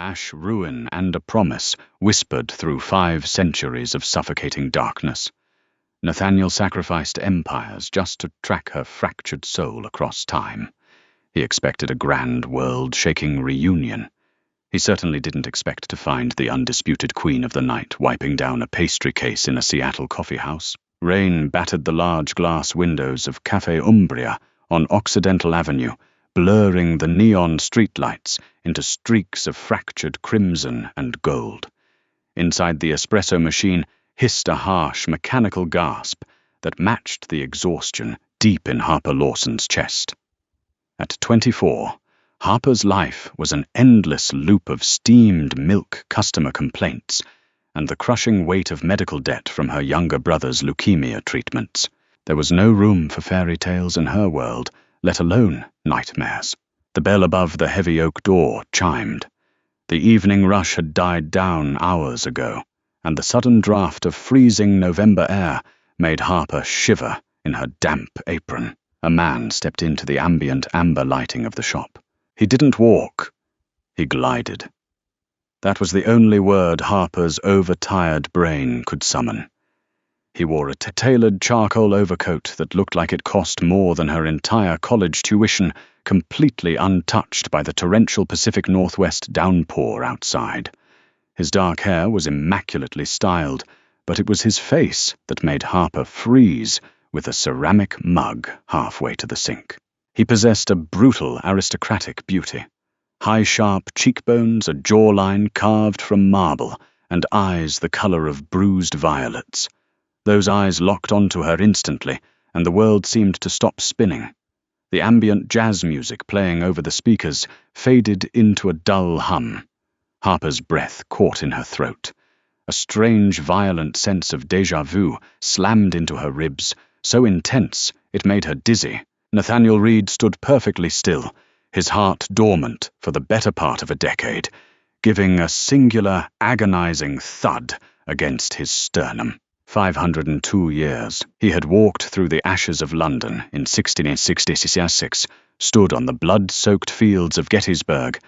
ash, ruin, and a promise whispered through 5 centuries of suffocating darkness. Nathaniel sacrificed empires just to track her fractured soul across time. He expected a grand, world-shaking reunion. He certainly didn't expect to find the undisputed queen of the night wiping down a pastry case in a Seattle coffee house. Rain battered the large glass windows of Café Umbria on Occidental Avenue, blurring the neon streetlights into streaks of fractured crimson and gold. Inside the espresso machine hissed a harsh, mechanical gasp that matched the exhaustion deep in Harper Lawson's chest. At 24, Harper's life was an endless loop of steamed milk customer complaints and the crushing weight of medical debt from her younger brother's leukemia treatments. There was no room for fairy tales in her world, let alone nightmares. The bell above the heavy oak door chimed. The evening rush had died down hours ago, and the sudden draft of freezing November air made Harper shiver in her damp apron. A man stepped into the ambient amber lighting of the shop. He didn't walk. He glided. That was the only word Harper's overtired brain could summon. He wore a tailored charcoal overcoat that looked like it cost more than her entire college tuition, completely untouched by the torrential Pacific Northwest downpour outside. His dark hair was immaculately styled, but it was his face that made Harper freeze with a ceramic mug halfway to the sink. He possessed a brutal aristocratic beauty. High sharp cheekbones, a jawline carved from marble, and eyes the color of bruised violets. Those eyes locked onto her instantly, and the world seemed to stop spinning. The ambient jazz music playing over the speakers faded into a dull hum. Harper's breath caught in her throat. A strange, violent sense of déjà vu slammed into her ribs, so intense it made her dizzy. Nathaniel Reed stood perfectly still, his heart dormant for the better part of a decade, giving a singular, agonizing thud against his sternum. 502 years. He had walked through the ashes of London in 1666, stood on the blood-soaked fields of Gettysburg,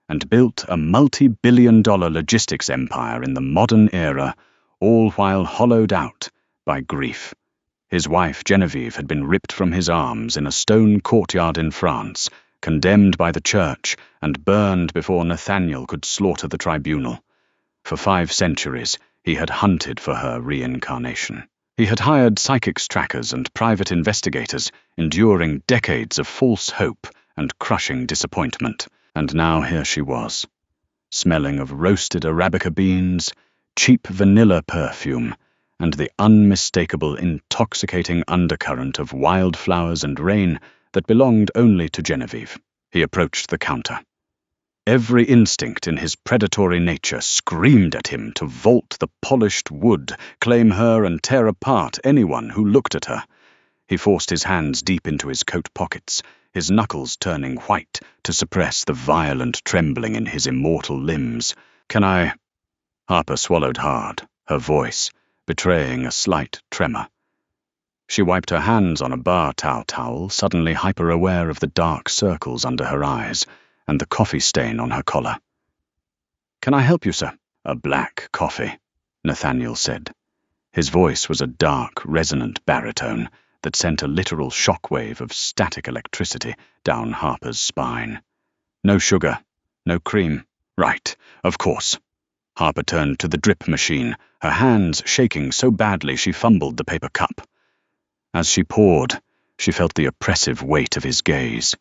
and built a multi-billion-dollar logistics empire in the modern era, all while hollowed out by grief. His wife, Genevieve, had been ripped from his arms in a stone courtyard in France, condemned by the church, and burned before Nathaniel could slaughter the tribunal. For 5 centuries, he had hunted for her reincarnation. He had hired psychics trackers and private investigators, enduring decades of false hope and crushing disappointment. And now here she was, smelling of roasted Arabica beans, cheap vanilla perfume, and the unmistakable, intoxicating undercurrent of wildflowers and rain that belonged only to Genevieve. He approached the counter. Every instinct in his predatory nature screamed at him to vault the polished wood, claim her, and tear apart anyone who looked at her. He forced his hands deep into his coat pockets, his knuckles turning white to suppress the violent trembling in his immortal limbs. "Can I—" Harper swallowed hard, her voice betraying a slight tremor. She wiped her hands on a bar towel, suddenly hyper-aware of the dark circles under her eyes and the coffee stain on her collar. "Can I help you, sir?" "A black coffee," Nathaniel said. His voice was a dark, resonant baritone that sent a literal shockwave of static electricity down Harper's spine. "No sugar, no cream." "Right, of course." Harper turned to the drip machine, her hands shaking so badly she fumbled the paper cup. As she poured, she felt the oppressive weight of his gaze.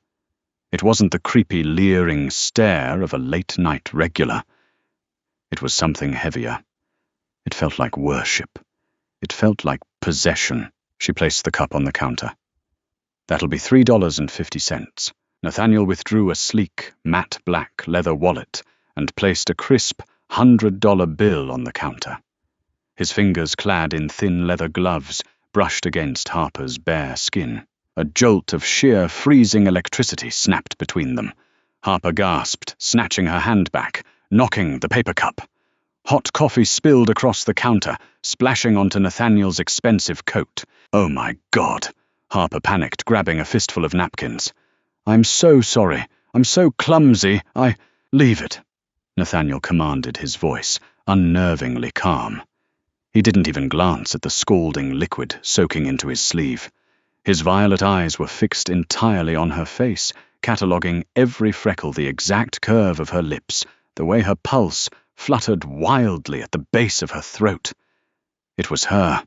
It wasn't the creepy, leering stare of a late-night regular. It was something heavier. It felt like worship. It felt like possession. She placed the cup on the counter. "That'll be $3.50. Nathaniel withdrew a sleek, matte black leather wallet and placed a crisp $100 bill on the counter. His fingers, clad in thin leather gloves, brushed against Harper's bare skin. A jolt of sheer, freezing electricity snapped between them. Harper gasped, snatching her hand back, knocking the paper cup. Hot coffee spilled across the counter, splashing onto Nathaniel's expensive coat. "Oh my God!" Harper panicked, grabbing a fistful of napkins. "I'm so sorry. I'm so clumsy. Leave it." Nathaniel commanded, his voice unnervingly calm. He didn't even glance at the scalding liquid soaking into his sleeve. His violet eyes were fixed entirely on her face, cataloguing every freckle, the exact curve of her lips, the way her pulse fluttered wildly at the base of her throat. It was her.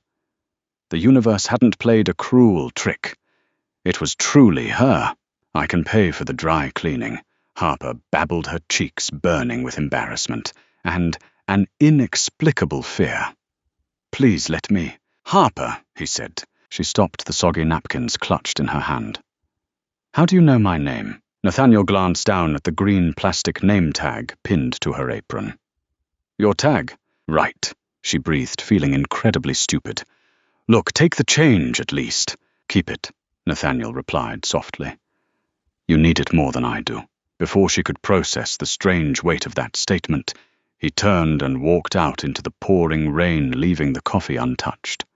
The universe hadn't played a cruel trick. It was truly her. "I can pay for the dry cleaning," Harper babbled, her cheeks burning with embarrassment and an inexplicable fear. "Please let me." "Harper," he said. She stopped, the soggy napkins clutched in her hand. "How do you know my name?" Nathaniel glanced down at the green plastic name tag pinned to her apron. "Your tag?" "Right," she breathed, feeling incredibly stupid. "Look, take the change at least." "Keep it," Nathaniel replied softly. "You need it more than I do." Before she could process the strange weight of that statement, he turned and walked out into the pouring rain, leaving the coffee untouched.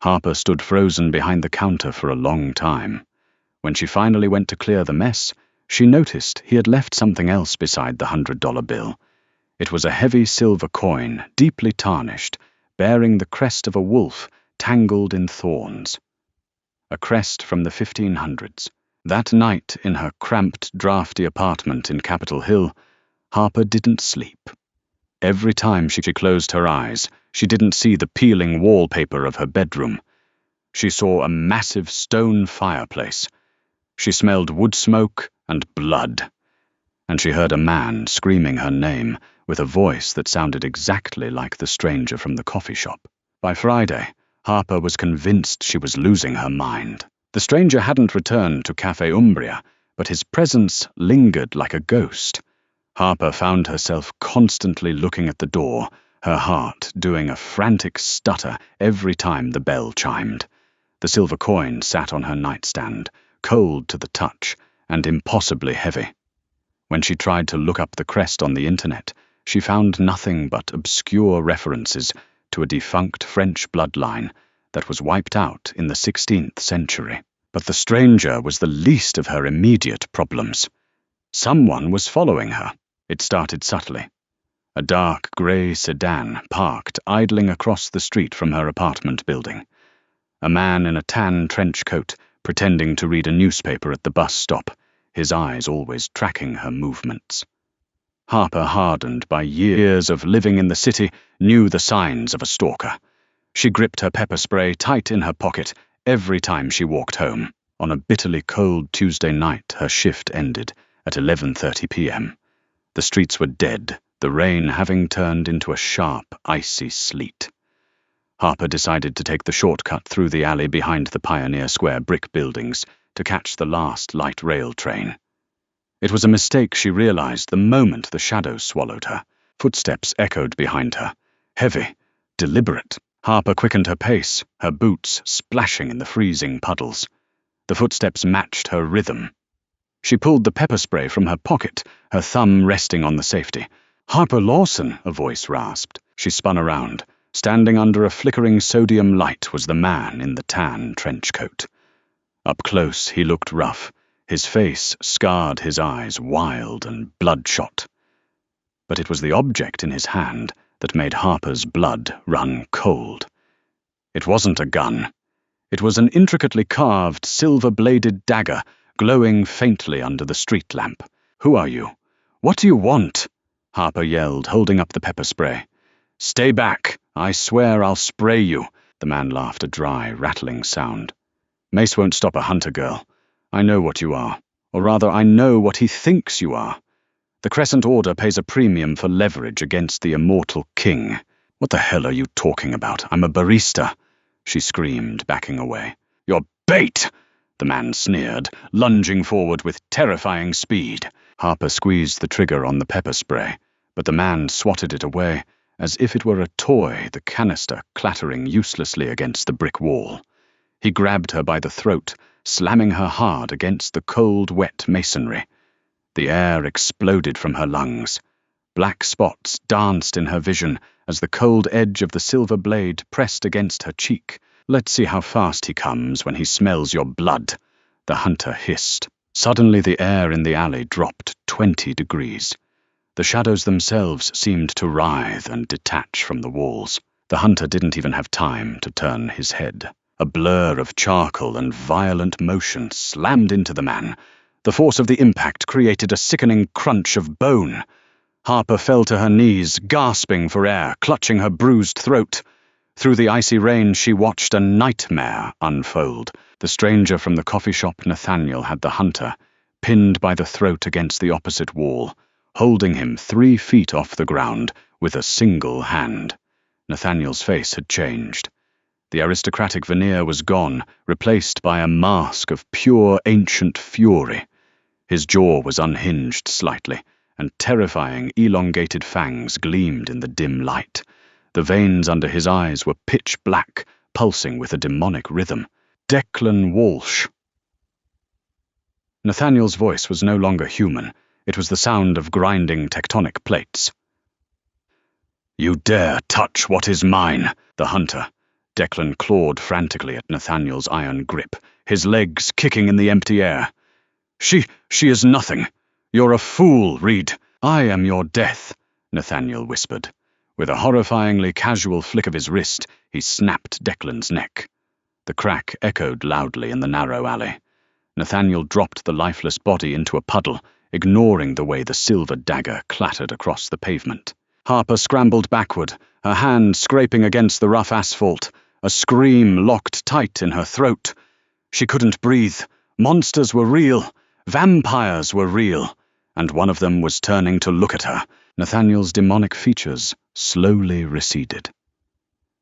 Harper stood frozen behind the counter for a long time. When she finally went to clear the mess, she noticed he had left something else beside the $100 bill. It was a heavy silver coin, deeply tarnished, bearing the crest of a wolf tangled in thorns. A crest from the 1500s. That night, in her cramped, drafty apartment in Capitol Hill, Harper didn't sleep. Every time she closed her eyes, she didn't see the peeling wallpaper of her bedroom. She saw a massive stone fireplace. She smelled wood smoke and blood. And she heard a man screaming her name with a voice that sounded exactly like the stranger from the coffee shop. By Friday, Harper was convinced she was losing her mind. The stranger hadn't returned to Café Umbria, but his presence lingered like a ghost. Harper found herself constantly looking at the door, her heart doing a frantic stutter every time the bell chimed. The silver coin sat on her nightstand, cold to the touch and impossibly heavy. When she tried to look up the crest on the internet, she found nothing but obscure references to a defunct French bloodline that was wiped out in the 16th century. But the stranger was the least of her immediate problems. Someone was following her. It started subtly. A dark grey sedan parked, idling across the street from her apartment building. A man in a tan trench coat, pretending to read a newspaper at the bus stop, his eyes always tracking her movements. Harper, hardened by years of living in the city, knew the signs of a stalker. She gripped her pepper spray tight in her pocket every time she walked home. On a bitterly cold Tuesday night, her shift ended at 11:30 p.m. The streets were dead, the rain having turned into a sharp, icy sleet. Harper decided to take the shortcut through the alley behind the Pioneer Square brick buildings to catch the last light rail train. It was a mistake she realized the moment the shadows swallowed her. Footsteps echoed behind her, heavy, deliberate. Harper quickened her pace, her boots splashing in the freezing puddles. The footsteps matched her rhythm. She pulled the pepper spray from her pocket, her thumb resting on the safety. "Harper Lawson," a voice rasped. She spun around. Standing under a flickering sodium light was the man in the tan trench coat. Up close, he looked rough. His face scarred, his eyes wild and bloodshot. But it was the object in his hand that made Harper's blood run cold. It wasn't a gun. It was an intricately carved, silver-bladed dagger glowing faintly under the street lamp. "Who are you? What do you want?" Harper yelled, holding up the pepper spray. "Stay back. I swear I'll spray you." The man laughed, a dry, rattling sound. "Mace won't stop a hunter girl. I know what you are. Or rather, I know what he thinks you are. The Crescent Order pays a premium for leverage against the immortal king." "What the hell are you talking about? I'm a barista," she screamed, backing away. "You're bait!" the man sneered, lunging forward with terrifying speed. Harper squeezed the trigger on the pepper spray, but the man swatted it away, as if it were a toy, the canister clattering uselessly against the brick wall. He grabbed her by the throat, slamming her hard against the cold, wet masonry. The air exploded from her lungs. Black spots danced in her vision as the cold edge of the silver blade pressed against her cheek. "Let's see how fast he comes when he smells your blood," the hunter hissed. Suddenly the air in the alley dropped 20 degrees. The shadows themselves seemed to writhe and detach from the walls. The hunter didn't even have time to turn his head. A blur of charcoal and violent motion slammed into the man. The force of the impact created a sickening crunch of bone. Harper fell to her knees, gasping for air, clutching her bruised throat. Through the icy rain, she watched a nightmare unfold. The stranger from the coffee shop, Nathaniel, had the hunter, pinned by the throat against the opposite wall, holding him 3 feet off the ground with a single hand. Nathaniel's face had changed. The aristocratic veneer was gone, replaced by a mask of pure ancient fury. His jaw was unhinged slightly, and terrifying, elongated fangs gleamed in the dim light. The veins under his eyes were pitch black, pulsing with a demonic rhythm. Declan Walsh. Nathaniel's voice was no longer human. It was the sound of grinding tectonic plates. "You dare touch what is mine!" The hunter. Declan clawed frantically at Nathaniel's iron grip, his legs kicking in the empty air. She is nothing. You're a fool, Reed. I am your death," Nathaniel whispered. With a horrifyingly casual flick of his wrist, he snapped Declan's neck. The crack echoed loudly in the narrow alley. Nathaniel dropped the lifeless body into a puddle, ignoring the way the silver dagger clattered across the pavement. Harper scrambled backward, her hand scraping against the rough asphalt, a scream locked tight in her throat. She couldn't breathe. Monsters were real. Vampires were real. And one of them was turning to look at her. Nathaniel's demonic features slowly receded.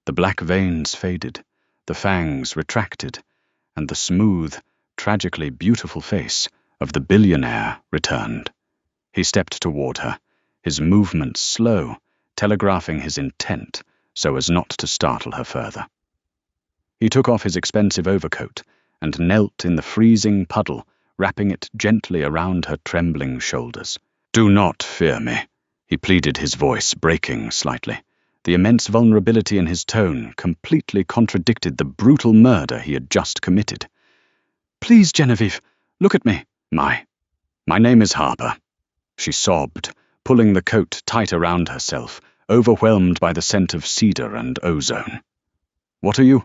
The black veins faded, the fangs retracted, and the smooth, tragically beautiful face of the billionaire returned. He stepped toward her, his movements slow, telegraphing his intent so as not to startle her further. He took off his expensive overcoat and knelt in the freezing puddle, wrapping it gently around her trembling shoulders. "Do not fear me," he pleaded, his voice breaking slightly. The immense vulnerability in his tone completely contradicted the brutal murder he had just committed. "Please, Genevieve, look at me." My name is Harper," she sobbed, pulling the coat tight around herself, overwhelmed by the scent of cedar and ozone. "What are you?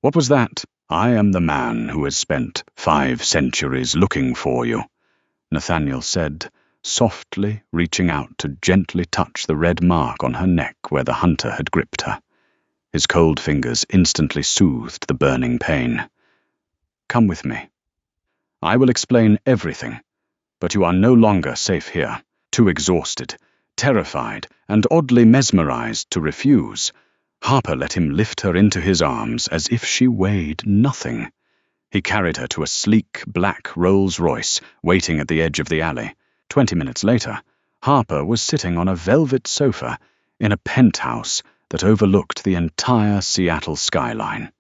What was that?" "I am the man who has spent 5 centuries looking for you," Nathaniel said, softly reaching out to gently touch the red mark on her neck where the hunter had gripped her. His cold fingers instantly soothed the burning pain. "Come with me. I will explain everything, but you are no longer safe here." Too exhausted, terrified, and oddly mesmerized to refuse, Harper let him lift her into his arms as if she weighed nothing. He carried her to a sleek black Rolls-Royce waiting at the edge of the alley. 20 minutes later, Harper was sitting on a velvet sofa in a penthouse that overlooked the entire Seattle skyline.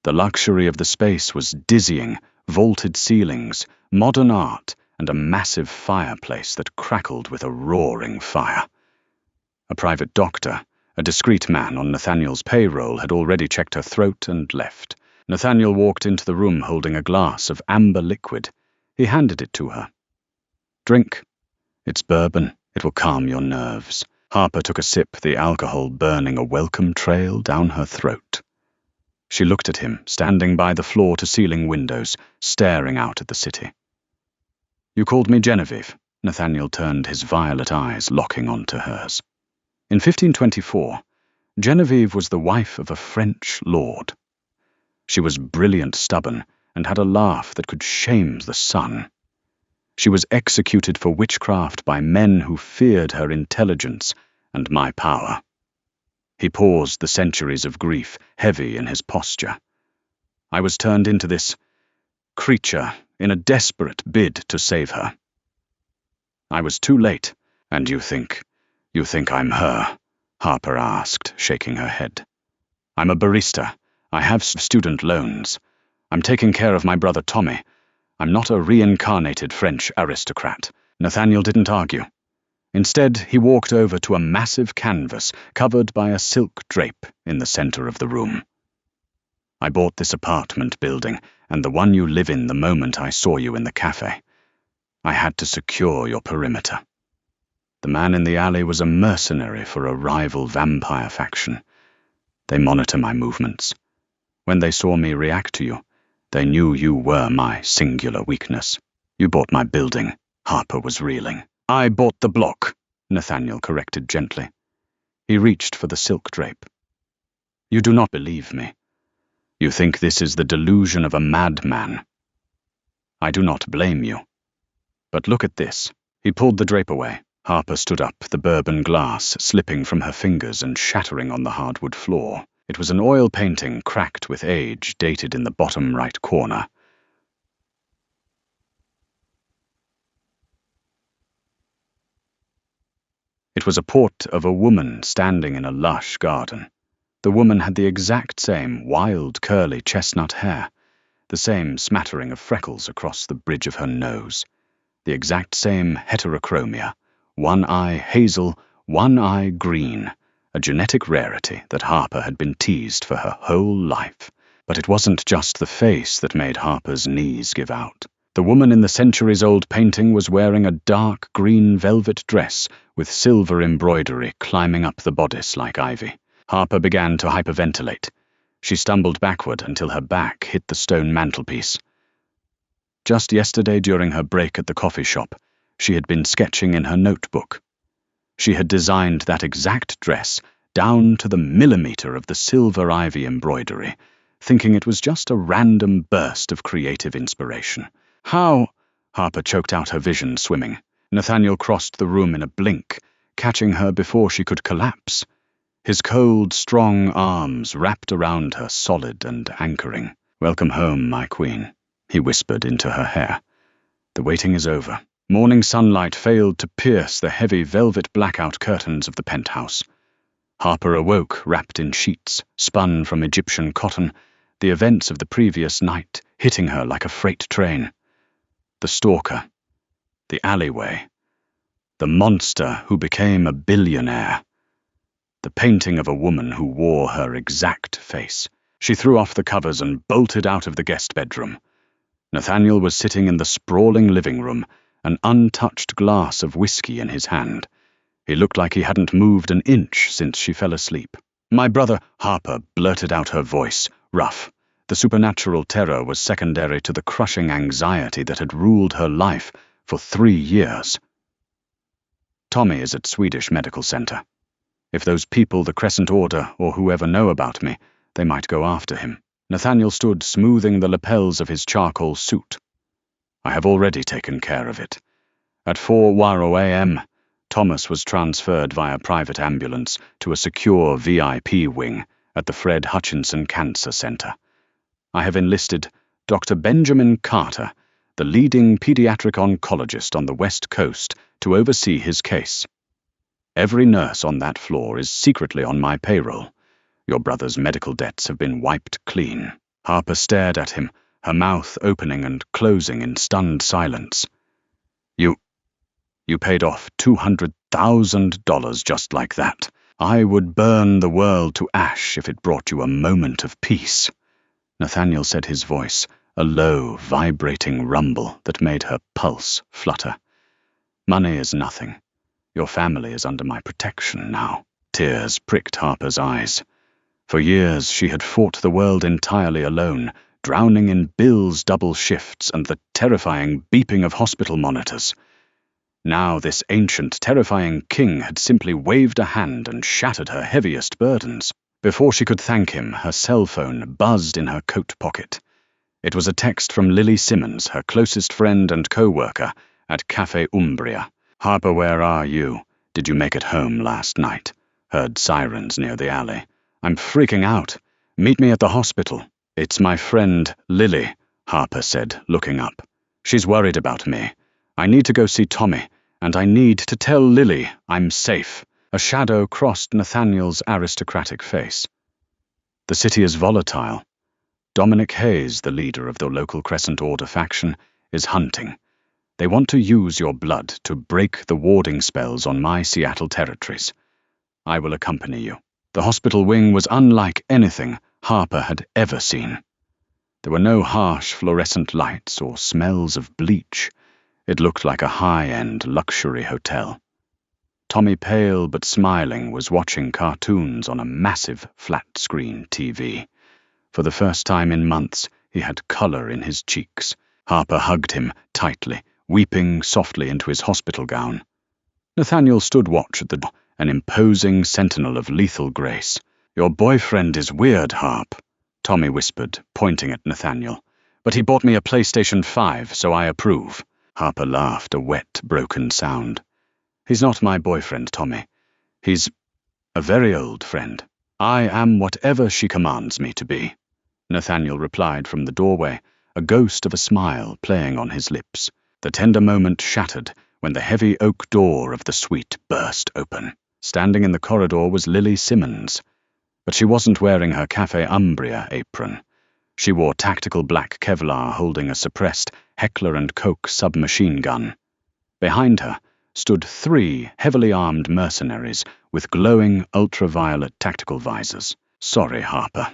The luxury of the space was dizzying, vaulted ceilings, modern art, and a massive fireplace that crackled with a roaring fire. A private doctor, a discreet man on Nathaniel's payroll, had already checked her throat and left. Nathaniel walked into the room holding a glass of amber liquid. He handed it to her. "Drink. It's bourbon. It will calm your nerves." Harper took a sip, the alcohol burning a welcome trail down her throat. She looked at him, standing by the floor-to-ceiling windows, staring out at the city. "You called me Genevieve." Nathaniel turned, his violet eyes locking onto hers. In 1524, Genevieve was the wife of a French lord. She was brilliant, stubborn, and had a laugh that could shame the sun. She was executed for witchcraft by men who feared her intelligence and my power. He paused, the centuries of grief heavy in his posture. "I was turned into this creature in a desperate bid to save her. I was too late." "And you think I'm her?" Harper asked, shaking her head. "I'm a barista. I have student loans. I'm taking care of my brother Tommy. I'm not a reincarnated French aristocrat." Nathaniel didn't argue. Instead, he walked over to a massive canvas covered by a silk drape in the center of the room. "I bought this apartment building and the one you live in the moment I saw you in the cafe. I had to secure your perimeter." The man in the alley was a mercenary for a rival vampire faction. They monitor my movements. When they saw me react to you, they knew you were my singular weakness. You bought my building. Harper was reeling. I bought the block, Nathaniel corrected gently. He reached for the silk drape. You do not believe me. You think this is the delusion of a madman. I do not blame you. But look at this. He pulled the drape away. Harper stood up, the bourbon glass slipping from her fingers and shattering on the hardwood floor. It was an oil painting cracked with age, dated in the bottom right corner. It was a portrait of a woman standing in a lush garden. The woman had the exact same wild, curly chestnut hair, the same smattering of freckles across the bridge of her nose, the exact same heterochromia, one eye hazel, one eye green, a genetic rarity that Harper had been teased for her whole life. But it wasn't just the face that made Harper's knees give out. The woman in the centuries-old painting was wearing a dark green velvet dress with silver embroidery climbing up the bodice like ivy. Harper began to hyperventilate. She stumbled backward until her back hit the stone mantelpiece. Just yesterday, during her break at the coffee shop, she had been sketching in her notebook. She had designed that exact dress down to the millimeter of the silver ivy embroidery, thinking it was just a random burst of creative inspiration. How? Harper choked out her vision, swimming. Nathaniel crossed the room in a blink, catching her before she could collapse. His cold, strong arms wrapped around her, solid and anchoring. Welcome home, my queen, he whispered into her hair. The waiting is over. Morning sunlight failed to pierce the heavy velvet blackout curtains of the penthouse. Harper awoke, wrapped in sheets, spun from Egyptian cotton, the events of the previous night hitting her like a freight train. The stalker, the alleyway, the monster who became a billionaire. The painting of a woman who wore her exact face. She threw off the covers and bolted out of the guest bedroom. Nathaniel was sitting in the sprawling living room, an untouched glass of whiskey in his hand. He looked like he hadn't moved an inch since she fell asleep. My brother, Harper blurted out, her voice rough. The supernatural terror was secondary to the crushing anxiety that had ruled her life for 3 years. Tommy is at Swedish Medical Center. If those people, the Crescent Order, or whoever know about me, they might go after him. Nathaniel stood smoothing the lapels of his charcoal suit. I have already taken care of it. At 4:00 a.m., Thomas was transferred via private ambulance to a secure VIP wing at the Fred Hutchinson Cancer Center. I have enlisted Dr. Benjamin Carter, the leading pediatric oncologist on the West Coast, to oversee his case. Every nurse on that floor is secretly on my payroll. Your brother's medical debts have been wiped clean. Harper stared at him, her mouth opening and closing in stunned silence. You paid off $200,000 just like that. I would burn the world to ash if it brought you a moment of peace. Nathaniel said, his voice a low, vibrating rumble that made her pulse flutter. Money is nothing. Your family is under my protection now. Tears pricked Harper's eyes. For years she had fought the world entirely alone, drowning in bills, double shifts, and the terrifying beeping of hospital monitors. Now this ancient, terrifying king had simply waved a hand and shattered her heaviest burdens. Before she could thank him, her cell phone buzzed in her coat pocket. It was a text from Lily Simmons, her closest friend and co-worker at Cafe Umbria. Harper, where are you? Did you make it home last night? Heard sirens near the alley. I'm freaking out. Meet me at the hospital. It's my friend, Lily, Harper said, looking up. She's worried about me. I need to go see Tommy, and I need to tell Lily I'm safe. A shadow crossed Nathaniel's aristocratic face. The city is volatile. Dominic Hayes, the leader of the local Crescent Order faction, is hunting. They want to use your blood to break the warding spells on my Seattle territories. I will accompany you. The hospital wing was unlike anything Harper had ever seen. There were no harsh fluorescent lights or smells of bleach. It looked like a high-end luxury hotel. Tommy, pale but smiling, was watching cartoons on a massive flat-screen TV. For the first time in months, he had color in his cheeks. Harper hugged him tightly, weeping softly into his hospital gown. Nathaniel stood watch at the door, an imposing sentinel of lethal grace. "Your boyfriend is weird, Harp," Tommy whispered, pointing at Nathaniel. "But he bought me a PlayStation 5, so I approve." Harper laughed, a wet, broken sound. "He's not my boyfriend, Tommy. He's a very old friend. I am whatever she commands me to be," Nathaniel replied from the doorway, a ghost of a smile playing on his lips. The tender moment shattered when the heavy oak door of the suite burst open. Standing in the corridor was Lily Simmons, but she wasn't wearing her Cafe Umbria apron. She wore tactical black Kevlar holding a suppressed Heckler & Koch submachine gun. Behind her stood 3 heavily armed mercenaries with glowing ultraviolet tactical visors. "Sorry, Harper,"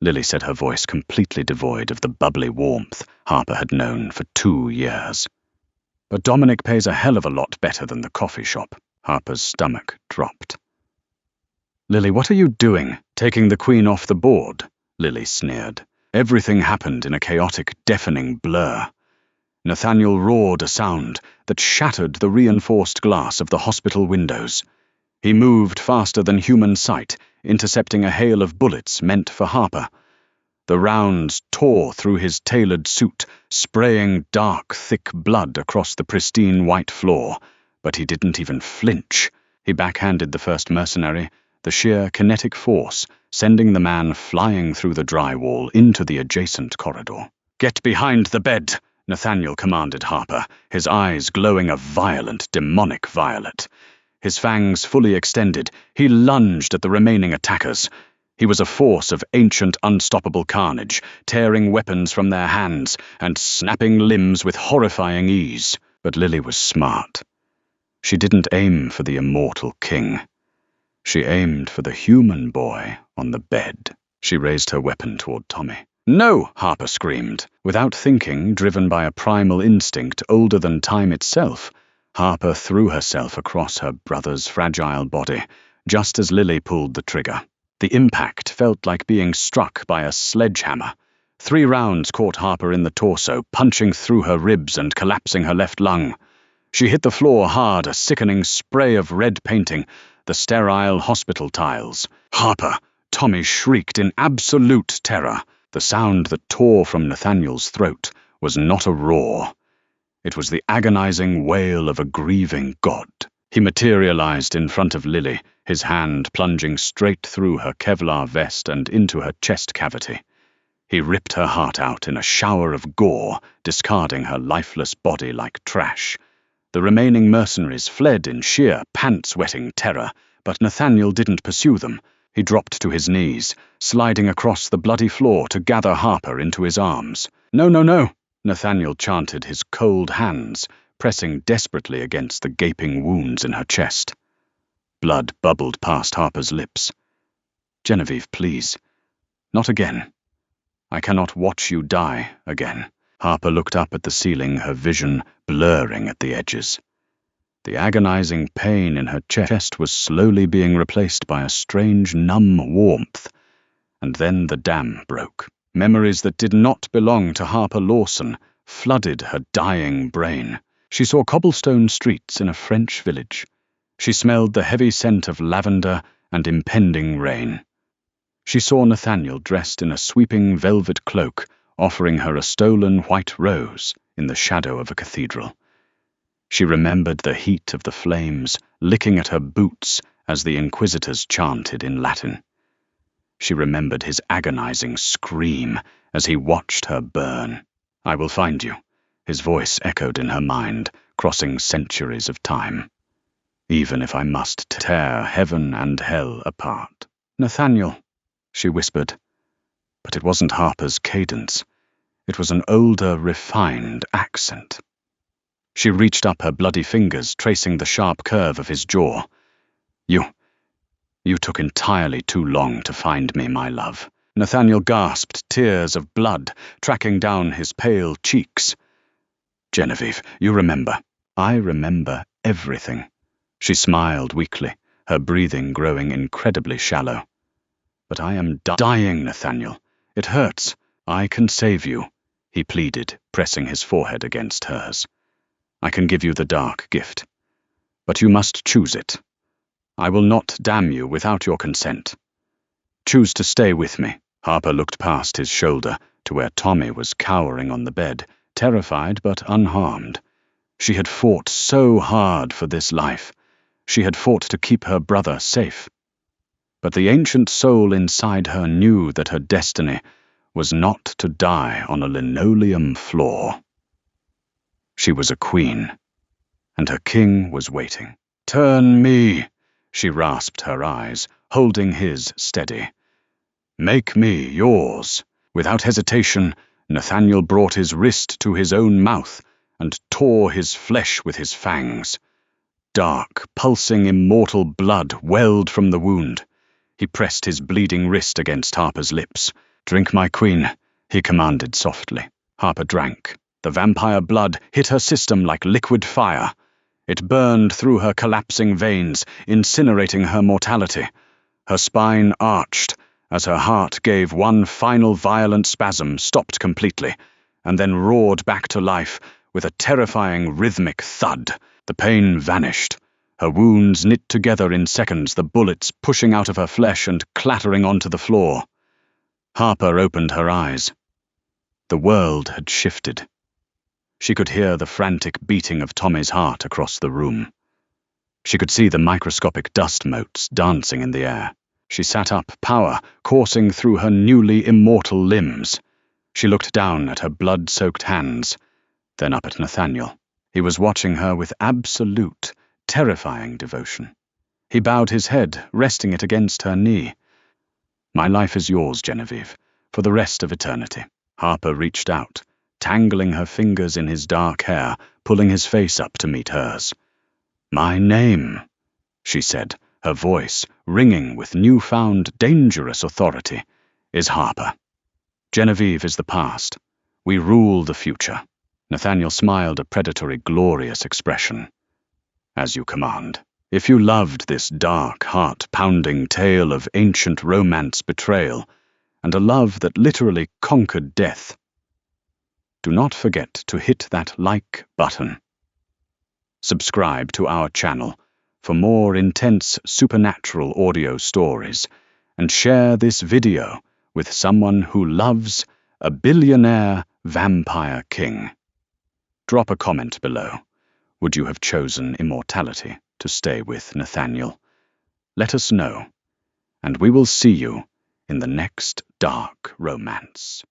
Lily said, her voice completely devoid of the bubbly warmth Harper had known for 2 years. "But Dominic pays a hell of a lot better than the coffee shop." Harper's stomach dropped. "Lily, what are you doing, taking the Queen off the board?" Lily sneered. Everything happened in a chaotic, deafening blur. Nathaniel roared a sound that shattered the reinforced glass of the hospital windows. He moved faster than human sight, intercepting a hail of bullets meant for Harper. The rounds tore through his tailored suit, spraying dark, thick blood across the pristine white floor, but he didn't even flinch. He backhanded the first mercenary, the sheer kinetic force sending the man flying through the drywall into the adjacent corridor. "Get behind the bed," Nathaniel commanded Harper, his eyes glowing a violent, demonic violet. His fangs fully extended, he lunged at the remaining attackers. He was a force of ancient, unstoppable carnage, tearing weapons from their hands and snapping limbs with horrifying ease. But Lily was smart. She didn't aim for the immortal king. She aimed for the human boy on the bed. She raised her weapon toward Tommy. "No!" Harper screamed. Without thinking, driven by a primal instinct older than time itself, Harper threw herself across her brother's fragile body, just as Lily pulled the trigger. The impact felt like being struck by a sledgehammer. 3 rounds caught Harper in the torso, punching through her ribs and collapsing her left lung. She hit the floor hard, a sickening spray of red painting, the sterile hospital tiles. "Harper!" Tommy shrieked in absolute terror. The sound that tore from Nathaniel's throat was not a roar. It was the agonizing wail of a grieving god. He materialized in front of Lily, his hand plunging straight through her Kevlar vest and into her chest cavity. He ripped her heart out in a shower of gore, discarding her lifeless body like trash. The remaining mercenaries fled in sheer, pants-wetting terror, but Nathaniel didn't pursue them. He dropped to his knees, sliding across the bloody floor to gather Harper into his arms. "No, no, no!" Nathaniel chanted, his cold hands pressing desperately against the gaping wounds in her chest. Blood bubbled past Harper's lips. "Genevieve, please. Not again. I cannot watch you die again." Harper looked up at the ceiling, her vision blurring at the edges. The agonizing pain in her chest was slowly being replaced by a strange, numb warmth. And then the dam broke. Memories that did not belong to Harper Lawson flooded her dying brain. She saw cobblestone streets in a French village. She smelled the heavy scent of lavender and impending rain. She saw Nathaniel dressed in a sweeping velvet cloak, offering her a stolen white rose in the shadow of a cathedral. She remembered the heat of the flames licking at her boots as the inquisitors chanted in Latin. She remembered his agonizing scream as he watched her burn. "I will find you," his voice echoed in her mind, crossing centuries of time. "Even if I must tear heaven and hell apart." "Nathaniel," she whispered. But it wasn't Harper's cadence. It was an older, refined accent. She reached up her bloody fingers, tracing the sharp curve of his jaw. You took entirely too long to find me, my love." Nathaniel gasped, tears of blood tracking down his pale cheeks. "Genevieve, you remember." "I remember everything," She smiled weakly, her breathing growing incredibly shallow. "But I am dying, Nathaniel. It hurts. I can save you," he pleaded, pressing his forehead against hers. "I can give you the dark gift. But you must choose it. I will not damn you without your consent. Choose to stay with me." Harper looked past his shoulder to where Tommy was cowering on the bed, terrified but unharmed. She had fought so hard for this life. She had fought to keep her brother safe. But the ancient soul inside her knew that her destiny was not to die on a linoleum floor. She was a queen, and her king was waiting. "Turn me," she rasped her eyes, holding his steady. "Make me yours." Without hesitation, Nathaniel brought his wrist to his own mouth and tore his flesh with his fangs. Dark, pulsing, immortal blood welled from the wound. He pressed his bleeding wrist against Harper's lips. "Drink, my queen," he commanded softly. Harper drank. The vampire blood hit her system like liquid fire. It burned through her collapsing veins, incinerating her mortality. Her spine arched as her heart gave one final violent spasm, stopped completely, and then roared back to life with a terrifying rhythmic thud. The pain vanished. Her wounds knit together in seconds, the bullets pushing out of her flesh and clattering onto the floor. Harper opened her eyes. The world had shifted. She could hear the frantic beating of Tommy's heart across the room. She could see the microscopic dust motes dancing in the air. She sat up, power coursing through her newly immortal limbs. She looked down at her blood-soaked hands, then up at Nathaniel. He was watching her with absolute, terrifying devotion. He bowed his head, resting it against her knee. "My life is yours, Genevieve, for the rest of eternity." Harper reached out, tangling her fingers in his dark hair, pulling his face up to meet hers. "My name," she said, her voice ringing with newfound dangerous authority, "is Harper. Genevieve is the past. We rule the future." Nathaniel smiled a predatory, glorious expression. "As you command." If you loved this dark, heart-pounding tale of ancient romance betrayal, and a love that literally conquered death, do not forget to hit that like button. Subscribe to our channel for more intense supernatural audio stories, and share this video with someone who loves a billionaire vampire king. Drop a comment below. Would you have chosen immortality to stay with Nathaniel? Let us know, and we will see you in the next dark romance.